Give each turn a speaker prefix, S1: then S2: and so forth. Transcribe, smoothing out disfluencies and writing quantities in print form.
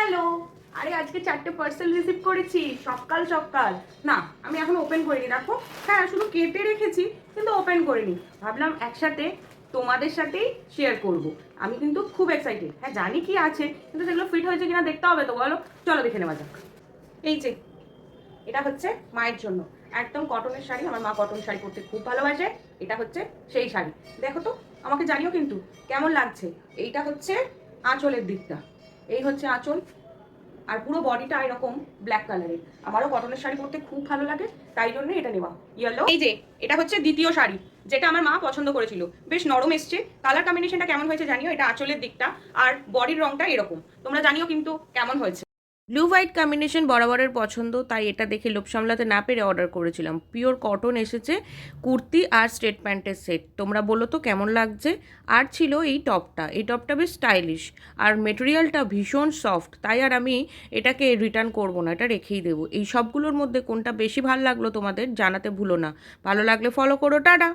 S1: Hello. আরে আজকে 4টে parcel receive করেছি সকাল সকাল। না আমি এখন ওপেন করিনি, দেখো। হ্যাঁ শুধু কেটে রেখেছি কিন্তু ওপেন করিনি। ভাবলাম একসাথে তোমাদের সাথেই শেয়ার করব। আমি কিন্তু খুব এক্সাইটেড। হ্যাঁ জানি কি আছে, কিন্তু সেগুলো ফিট হয়েছে কিনা দেখতে হবে তো, বলো। চলো দেখে নেওয়া যাক। এই যে এটা হচ্ছে মায়ের জন্য একদম কটনের শাড়ি। আমার মা কটন শাড়ি পরতে খুব ভালোবাসে। এটা হচ্ছে সেই শাড়ি। দেখো তো, আমাকে জানিও কিন্তু কেমন লাগছে। এইটা হচ্ছে আঁচলের দিকটা, এই হচ্ছে আঁচল। আর পুরো বডিটা এরকম ব্ল্যাক কালারের। আমারও কটনের শাড়ি পরতে খুব ভালো লাগে, তাই জন্য এটা নেওয়া। ইয়েলো। এই যে এটা হচ্ছে দ্বিতীয় শাড়ি, যেটা আমার মা পছন্দ করেছিল। বেশ নরম এসছে, কালার কম্বিনেশনটা কেমন হয়েছে জানিও। এটা আঁচলের দিকটা আর বডির রংটা এরকম, তোমরা জানিও কিন্তু কেমন হয়েছে। ব্লু হোয়াইট কম্বিনেশন বরাবরের পছন্দ, তাই এটা দেখে লোভ সামলাতে না পেরে অর্ডার করেছিলাম। পিওর কটন এসেছে, কুর্তি আর স্ট্রেট প্যান্টের সেট। তোমরা বলো তো কেমন লাগছে। আর ছিল এই টপটা, এই টপটা বেশ স্টাইলিশ আর মেটেরিয়ালটা ভীষণ সফট, তাই আর আমি এটাকে রিটার্ন করব না, এটা রেখেই দেবো। এই সবগুলোর মধ্যে কোনটা বেশি ভালো লাগলো তোমাদের জানাতে ভুলো না। ভালো লাগলে ফলো করো, টাটা।